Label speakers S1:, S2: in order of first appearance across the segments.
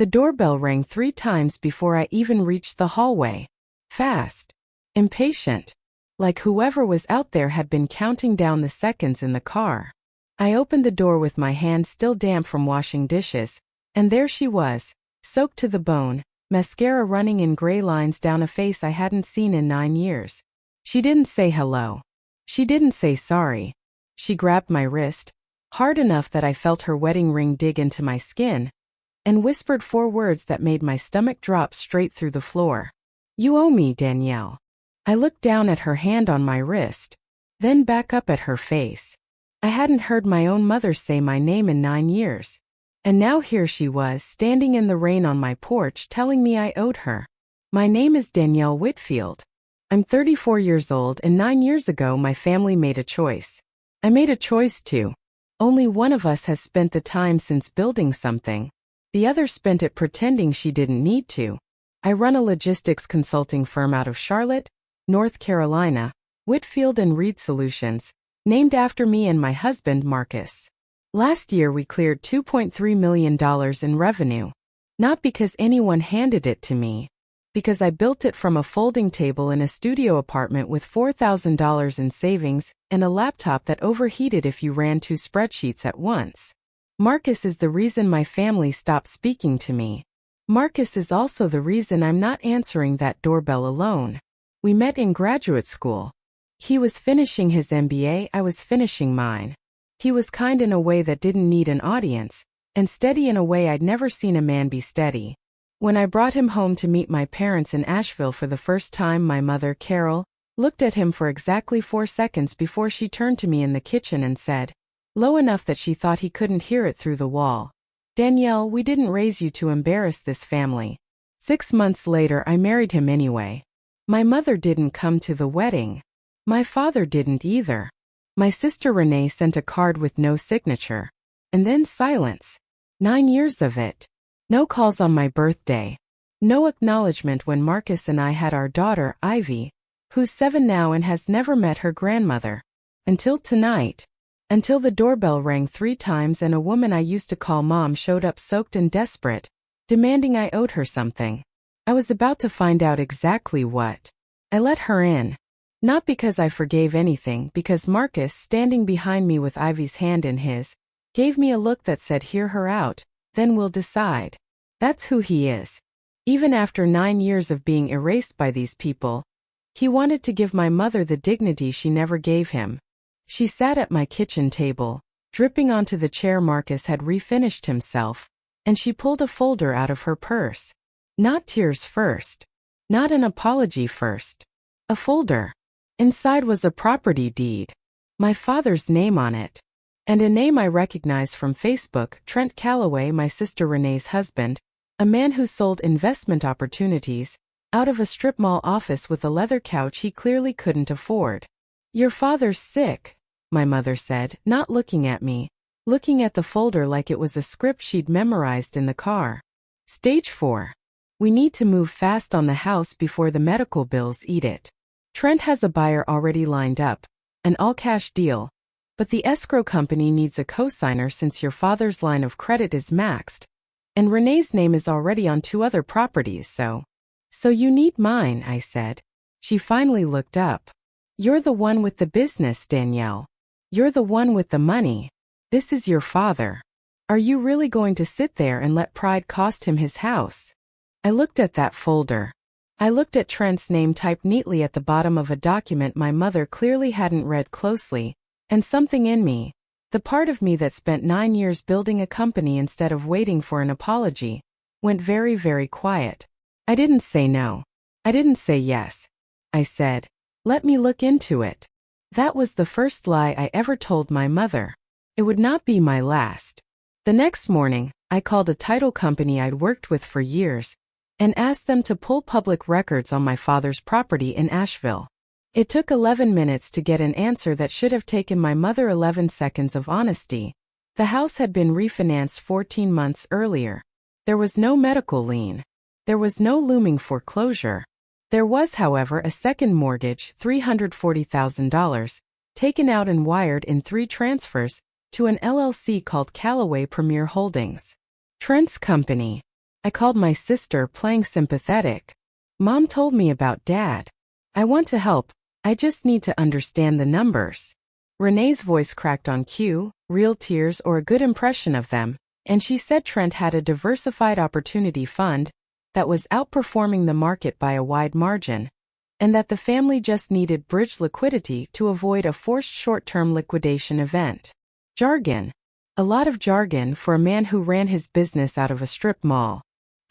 S1: The doorbell rang 3 times before I even reached the hallway. Fast. Impatient. Like whoever was out there had been counting down the seconds in the car. I opened the door with my hands still damp from washing dishes, and there she was, soaked to the bone, mascara running in gray lines down a face I hadn't seen in 9 years. She didn't say hello. She didn't say sorry. She grabbed my wrist, hard enough that I felt her wedding ring dig into my skin, and whispered 4 words that made my stomach drop straight through the floor. "You owe me, Danielle." I looked down at her hand on my wrist, then back up at her face. I hadn't heard my own mother say my name in 9 years. And now here she was, standing in the rain on my porch telling me I owed her. "My name is Danielle Whitfield. I'm 34 years old, and 9 years ago my family made a choice. I made a choice too. Only one of us has spent the time since building something. The other spent it pretending she didn't need to. I run a logistics consulting firm out of Charlotte, North Carolina, Whitfield and Reed Solutions, named after me and my husband Marcus. Last year we cleared $2.3 million in revenue. Not because anyone handed it to me. Because I built it from a folding table in a studio apartment with $4,000 in savings and a laptop that overheated if you ran 2 spreadsheets at once. Marcus is the reason my family stopped speaking to me. Marcus is also the reason I'm not answering that doorbell alone. We met in graduate school. He was finishing his MBA, I was finishing mine. He was kind in a way that didn't need an audience, and steady in a way I'd never seen a man be steady. When I brought him home to meet my parents in Asheville for the first time, my mother, Carol, looked at him for exactly 4 seconds before she turned to me in the kitchen and said, low enough that she thought he couldn't hear it through the wall, "Danielle, we didn't raise you to embarrass this family." 6 months later I married him anyway. My mother didn't come to the wedding. My father didn't either. My sister Renee sent a card with no signature. And then silence. 9 years of it. No calls on my birthday. No acknowledgement when Marcus and I had our daughter, Ivy, who's 7 now and has never met her grandmother. Until tonight. Until the doorbell rang 3 times and a woman I used to call Mom showed up soaked and desperate, demanding I owed her something. I was about to find out exactly what. I let her in. Not because I forgave anything, because Marcus, standing behind me with Ivy's hand in his, gave me a look that said, "Hear her out, then we'll decide." That's who he is. Even after 9 years of being erased by these people, he wanted to give my mother the dignity she never gave him. She sat at my kitchen table, dripping onto the chair Marcus had refinished himself, and she pulled a folder out of her purse. Not tears first. Not an apology first. A folder. Inside was a property deed. My father's name on it. And a name I recognized from Facebook, Trent Calloway, my sister Renee's husband, a man who sold investment opportunities, out of a strip mall office with a leather couch he clearly couldn't afford. "Your father's sick," my mother said, not looking at me, looking at the folder like it was a script she'd memorized in the car. "Stage 4. We need to move fast on the house before the medical bills eat it. Trent has a buyer already lined up, an all-cash deal, but the escrow company needs a co-signer since your father's line of credit is maxed, and Renee's name is already on 2 other properties, so you need mine," I said. She finally looked up. "You're the one with the business, Danielle. You're the one with the money. This is your father. Are you really going to sit there and let pride cost him his house?" I looked at that folder. I looked at Trent's name typed neatly at the bottom of a document my mother clearly hadn't read closely, and something in me, the part of me that spent 9 years building a company instead of waiting for an apology, went very, very quiet. I didn't say no. I didn't say yes. I said, "Let me look into it." That was the first lie I ever told my mother. It would not be my last. The next morning, I called a title company I'd worked with for years, and asked them to pull public records on my father's property in Asheville. It took 11 minutes to get an answer that should have taken my mother 11 seconds of honesty. The house had been refinanced 14 months earlier. There was no medical lien. There was no looming foreclosure. There was, however, a second mortgage, $340,000, taken out and wired in 3 transfers to an LLC called Callaway Premier Holdings. Trent's company. I called my sister, playing sympathetic. Mom told me about Dad. I want to help, I just need to understand the numbers. Renee's voice cracked on cue, real tears or a good impression of them, and she said Trent had a diversified opportunity fund that was outperforming the market by a wide margin, and that the family just needed bridge liquidity to avoid a forced short-term liquidation event. Jargon. A lot of jargon for a man who ran his business out of a strip mall.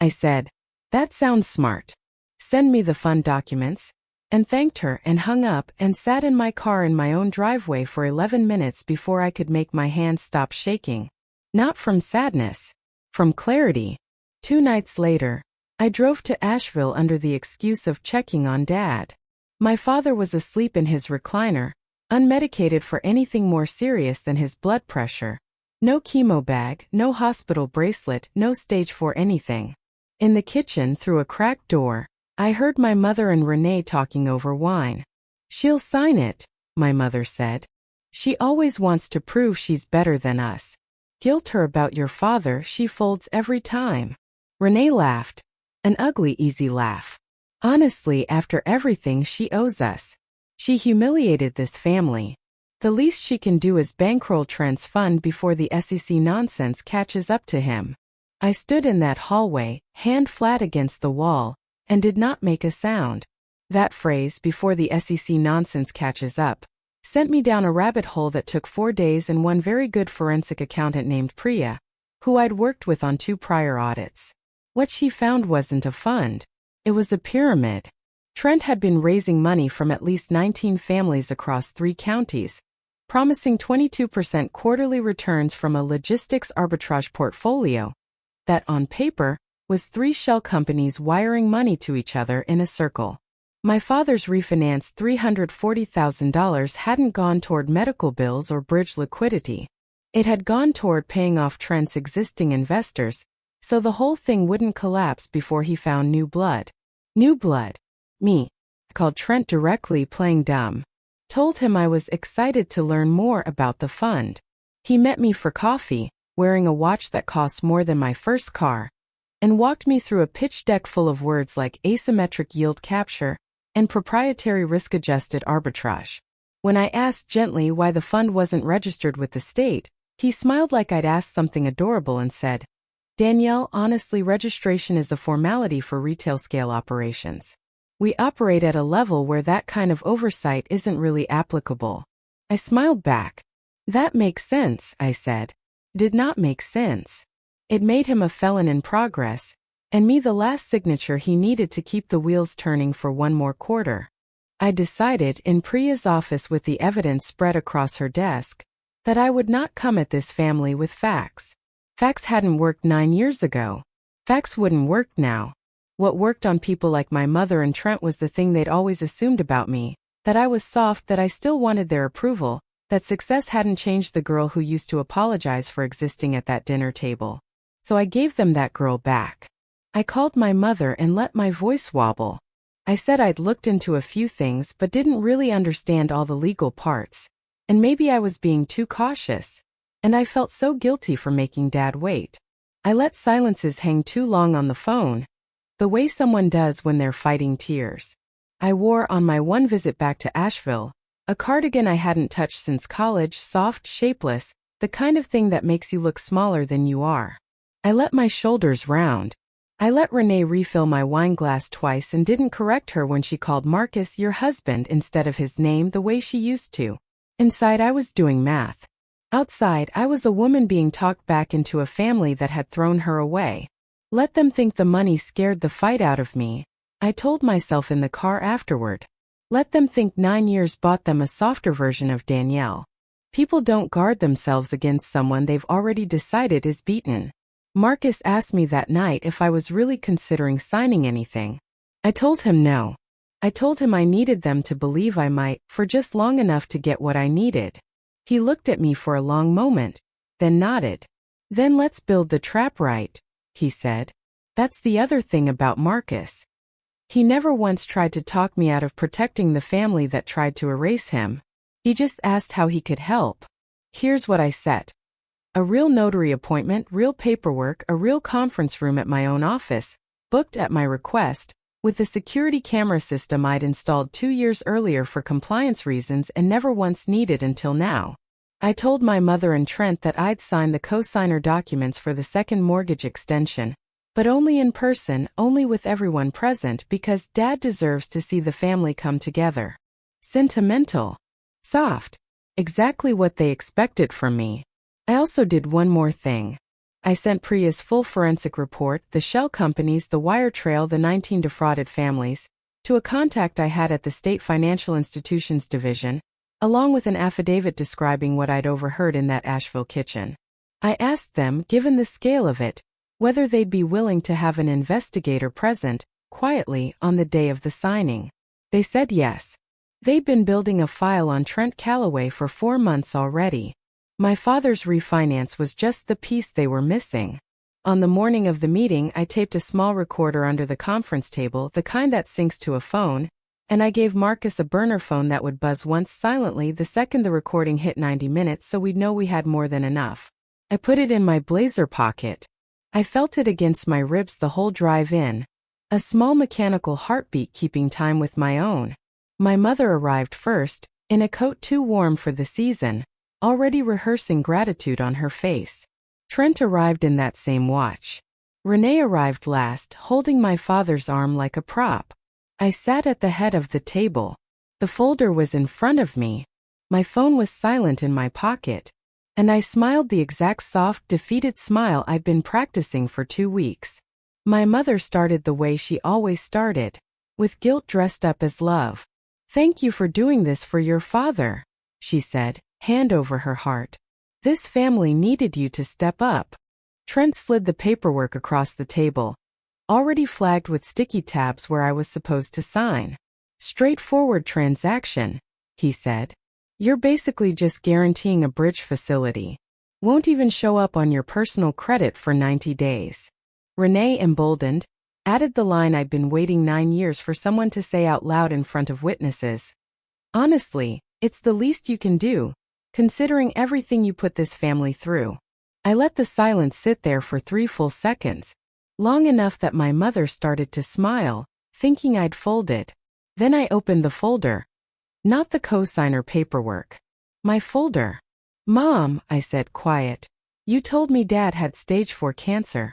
S1: I said, "That sounds smart. Send me the fund documents," and thanked her and hung up and sat in my car in my own driveway for 11 minutes before I could make my hands stop shaking. Not from sadness, from clarity. 2 nights later, I drove to Asheville under the excuse of checking on Dad. My father was asleep in his recliner, unmedicated for anything more serious than his blood pressure. No chemo bag, no hospital bracelet, no stage 4 anything. In the kitchen, through a cracked door, I heard my mother and Renee talking over wine. "She'll sign it," my mother said. "She always wants to prove she's better than us. Guilt her about your father, she folds every time." Renee laughed. An ugly, easy laugh. Honestly, after everything she owes us. She humiliated this family. The least she can do is bankroll Trent's fund before the SEC nonsense catches up to him. I stood in that hallway, hand flat against the wall, and did not make a sound. That phrase, "before the SEC nonsense catches up," sent me down a rabbit hole that took 4 days and one very good forensic accountant named Priya, who I'd worked with on 2 prior audits. What she found wasn't a fund. It was a pyramid. Trent had been raising money from at least 19 families across 3 counties, promising 22% quarterly returns from a logistics arbitrage portfolio that, on paper, was 3 shell companies wiring money to each other in a circle. My father's refinanced $340,000 hadn't gone toward medical bills or bridge liquidity. It had gone toward paying off Trent's existing investors, so the whole thing wouldn't collapse before he found new blood. New blood. Me. I called Trent directly, playing dumb. Told him I was excited to learn more about the fund. He met me for coffee, wearing a watch that cost more than my first car, and walked me through a pitch deck full of words like asymmetric yield capture and proprietary risk-adjusted arbitrage. When I asked gently why the fund wasn't registered with the state, he smiled like I'd asked something adorable and said, "Danielle, honestly, registration is a formality for retail-scale operations. We operate at a level where that kind of oversight isn't really applicable." I smiled back. "That makes sense," I said. Did not make sense. It made him a felon in progress, and me the last signature he needed to keep the wheels turning for 1 more quarter. I decided, in Priya's office with the evidence spread across her desk, that I would not come at this family with facts. Facts hadn't worked 9 years ago. Facts wouldn't work now. What worked on people like my mother and Trent was the thing they'd always assumed about me, that I was soft, that I still wanted their approval, that success hadn't changed the girl who used to apologize for existing at that dinner table. So I gave them that girl back. I called my mother and let my voice wobble. I said I'd looked into a few things but didn't really understand all the legal parts, and maybe I was being too cautious, and I felt so guilty for making Dad wait. I let silences hang too long on the phone, the way someone does when they're fighting tears. I wore on my one visit back to Asheville a cardigan I hadn't touched since college, soft, shapeless, the kind of thing that makes you look smaller than you are. I let my shoulders round. I let Renee refill my wine glass twice and didn't correct her when she called Marcus your husband instead of his name the way she used to. Inside, I was doing math. Outside, I was a woman being talked back into a family that had thrown her away. Let them think the money scared the fight out of me, I told myself in the car afterward. Let them think 9 years bought them a softer version of Danielle. People don't guard themselves against someone they've already decided is beaten. Marcus asked me that night if I was really considering signing anything. I told him no. I told him I needed them to believe I might, for just long enough to get what I needed. He looked at me for a long moment, then nodded. "Then let's build the trap right," he said. That's the other thing about Marcus. He never once tried to talk me out of protecting the family that tried to erase him. He just asked how he could help. Here's what I said. A real notary appointment, real paperwork, a real conference room at my own office, booked at my request, with the security camera system I'd installed 2 years earlier for compliance reasons and never once needed until now. I told my mother and Trent that I'd signed the co-signer documents for the second mortgage extension, but only in person, only with everyone present, because Dad deserves to see the family come together. Sentimental. Soft. Exactly what they expected from me. I also did one more thing. I sent Priya's full forensic report, the shell companies, the wire trail, the 19 defrauded families, to a contact I had at the State Financial Institutions Division, along with an affidavit describing what I'd overheard in that Asheville kitchen. I asked them, given the scale of it, whether they'd be willing to have an investigator present, quietly, on the day of the signing. They said yes. They'd been building a file on Trent Calloway for 4 months already. My father's refinance was just the piece they were missing. On the morning of the meeting, I taped a small recorder under the conference table, the kind that syncs to a phone, and I gave Marcus a burner phone that would buzz once silently the second the recording hit 90 minutes so we'd know we had more than enough. I put it in my blazer pocket. I felt it against my ribs the whole drive in, a small mechanical heartbeat keeping time with my own. My mother arrived first, in a coat too warm for the season, already rehearsing gratitude on her face. Trent arrived in that same watch. Renee arrived last, holding my father's arm like a prop. I sat at the head of the table. The folder was in front of me. My phone was silent in my pocket. And I smiled the exact soft, defeated smile I'd been practicing for 2 weeks. My mother started the way she always started, with guilt dressed up as love. "Thank you for doing this for your father," she said, hand over her heart. "This family needed you to step up." Trent slid the paperwork across the table, already flagged with sticky tabs where I was supposed to sign. "Straightforward transaction," he said. "You're basically just guaranteeing a bridge facility. Won't even show up on your personal credit for 90 days. Renee, emboldened, added the line I'd been waiting 9 years for someone to say out loud in front of witnesses. "Honestly, it's the least you can do, considering everything you put this family through." I let the silence sit there for 3 full seconds, long enough that my mother started to smile, thinking I'd folded. Then I opened the folder. Not the co-signer paperwork. My folder. "Mom," I said quiet, "you told me Dad had stage 4 cancer.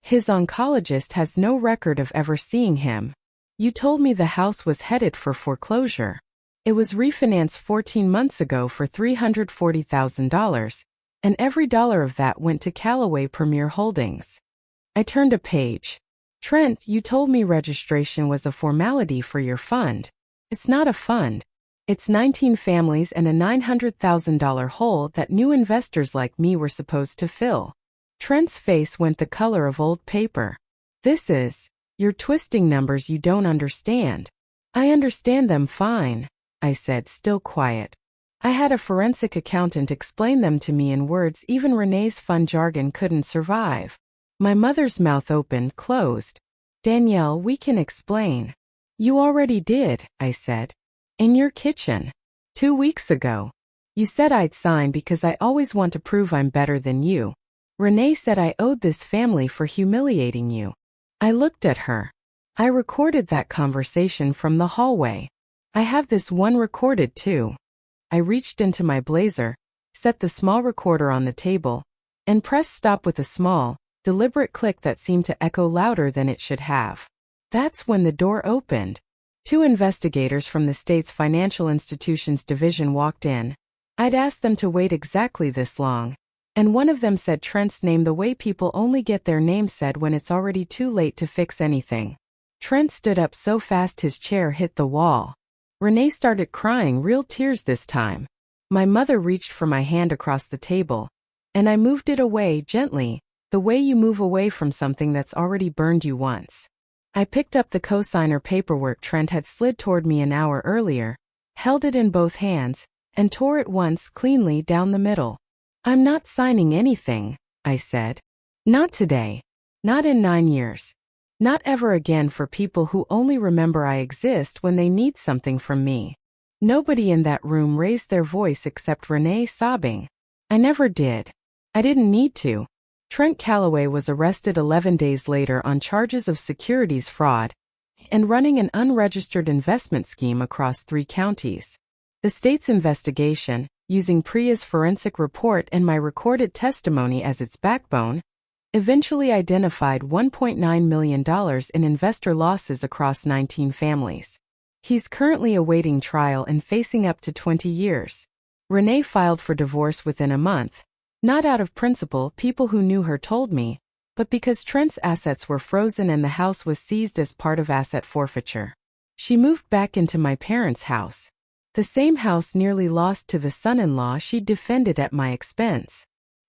S1: His oncologist has no record of ever seeing him. You told me the house was headed for foreclosure. It was refinanced 14 months ago for $340,000, and every dollar of that went to Callaway Premier Holdings." I turned a page. "Trent, you told me registration was a formality for your fund. It's not a fund. It's 19 families and a $900,000 hole that new investors like me were supposed to fill." Trent's face went the color of old paper. "You're twisting numbers you don't understand." "I understand them fine," I said, still quiet. I had a forensic accountant explain them to me in words even Renee's fun jargon couldn't survive. My mother's mouth opened, closed. "Danielle, we can explain." "You already did," I said. "In your kitchen. 2 weeks ago. You said I'd sign because I always want to prove I'm better than you. Renee said I owed this family for humiliating you." I looked at her. I recorded that conversation from the hallway. I have this one recorded too. I reached into my blazer, set the small recorder on the table, and pressed stop with a small, deliberate click that seemed to echo louder than it should have. That's when the door opened. 2 investigators from the state's Financial Institutions Division walked in. I'd asked them to wait exactly this long, and one of them said Trent's name the way people only get their name said when it's already too late to fix anything. Trent stood up so fast his chair hit the wall. Renee started crying, real tears this time. My mother reached for my hand across the table, and I moved it away gently, the way you move away from something that's already burned you once. I picked up the co-signer paperwork Trent had slid toward me an hour earlier, held it in both hands, and tore it once cleanly down the middle. "I'm not signing anything," I said. "Not today. Not in 9 years. Not ever again for people who only remember I exist when they need something from me." Nobody in that room raised their voice except Renee sobbing. "I never did. I didn't need to. Trent Calloway was arrested 11 days later on charges of securities fraud and running an unregistered investment scheme across 3 counties. The state's investigation, using Priya's forensic report and my recorded testimony as its backbone, eventually identified $1.9 million in investor losses across 19 families. He's currently awaiting trial and facing up to 20 years. Renee filed for divorce within a month, not out of principle, people who knew her told me, but because Trent's assets were frozen and the house was seized as part of asset forfeiture. She moved back into my parents' house. The same house nearly lost to the son-in-law she defended at my expense.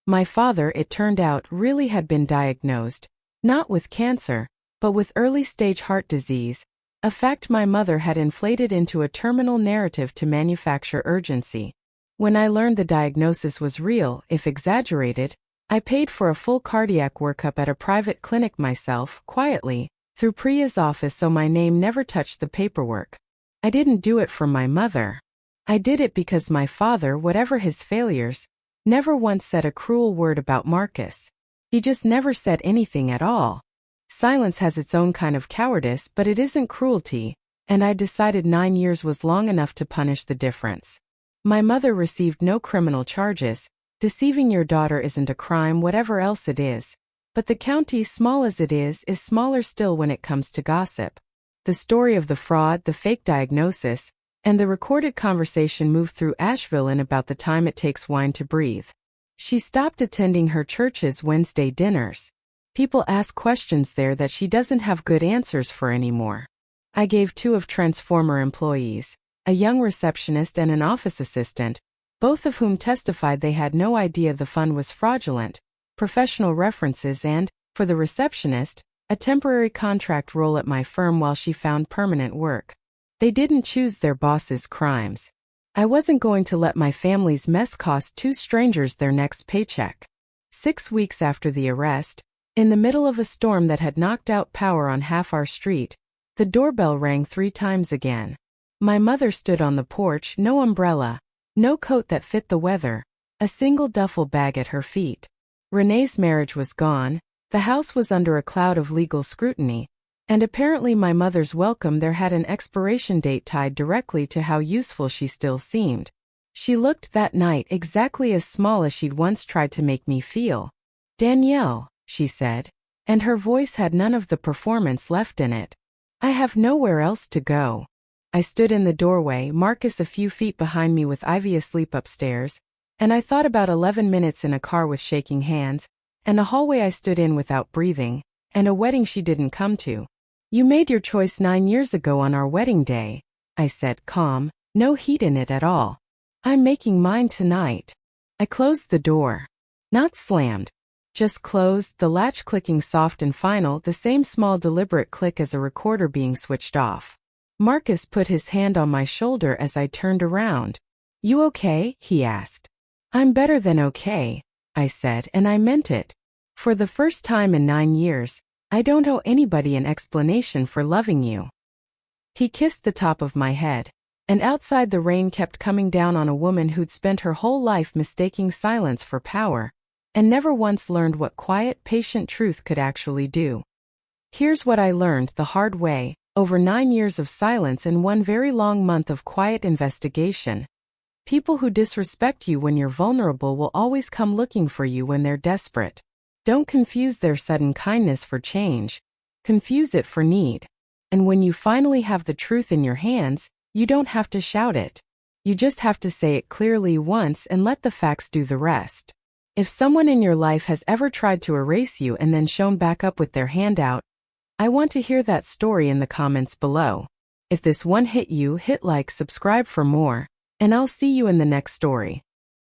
S1: My father, it turned out, really had been diagnosed, not with cancer, but with early-stage heart disease, a fact my mother had inflated into a terminal narrative to manufacture urgency. When I learned the diagnosis was real, if exaggerated, I paid for a full cardiac workup at a private clinic myself, quietly, through Priya's office so my name never touched the paperwork. I didn't do it for my mother. I did it because my father, whatever his failures, never once said a cruel word about Marcus. He just never said anything at all. Silence has its own kind of cowardice, but it isn't cruelty, and I decided 9 years was long enough to punish the difference. My mother received no criminal charges. Deceiving your daughter isn't a crime, whatever else it is. But the county, small as it is smaller still when it comes to gossip. The story of the fraud, the fake diagnosis, and the recorded conversation moved through Asheville in about the time it takes wine to breathe. She stopped attending her church's Wednesday dinners. People ask questions there that she doesn't have good answers for anymore. I gave 2 of Trent's former employees, a young receptionist and an office assistant, both of whom testified they had no idea the fund was fraudulent, professional references and, for the receptionist, a temporary contract role at my firm while she found permanent work. They didn't choose their boss's crimes. I wasn't going to let my family's mess cost 2 strangers their next paycheck. 6 weeks after the arrest, in the middle of a storm that had knocked out power on half our street, the doorbell rang 3 times again. My mother stood on the porch, no umbrella, no coat that fit the weather, a single duffel bag at her feet. Renee's marriage was gone, the house was under a cloud of legal scrutiny, and apparently my mother's welcome there had an expiration date tied directly to how useful she still seemed. She looked that night exactly as small as she'd once tried to make me feel. "Danielle," she said, and her voice had none of the performance left in it. "I have nowhere else to go." I stood in the doorway, Marcus a few feet behind me with Ivy asleep upstairs, and I thought about 11 minutes in a car with shaking hands, and a hallway I stood in without breathing, and a wedding she didn't come to. "You made your choice 9 years ago on our wedding day," I said, calm, no heat in it at all. "I'm making mine tonight." I closed the door. Not slammed. Just closed, the latch clicking soft and final, the same small deliberate click as a recorder being switched off. Marcus put his hand on my shoulder as I turned around. "You okay?" he asked. "I'm better than okay," I said, and I meant it. For the first time in 9 years, I don't owe anybody an explanation for loving you. He kissed the top of my head, and outside the rain kept coming down on a woman who'd spent her whole life mistaking silence for power, and never once learned what quiet, patient truth could actually do. Here's what I learned the hard way. Over 9 years of silence and 1 very long month of quiet investigation. People who disrespect you when you're vulnerable will always come looking for you when they're desperate. Don't confuse their sudden kindness for change. Confuse it for need. And when you finally have the truth in your hands, you don't have to shout it. You just have to say it clearly once and let the facts do the rest. If someone in your life has ever tried to erase you and then shown back up with their hand out, I want to hear that story in the comments below. If this one hit you, hit like, subscribe for more, and I'll see you in the next story.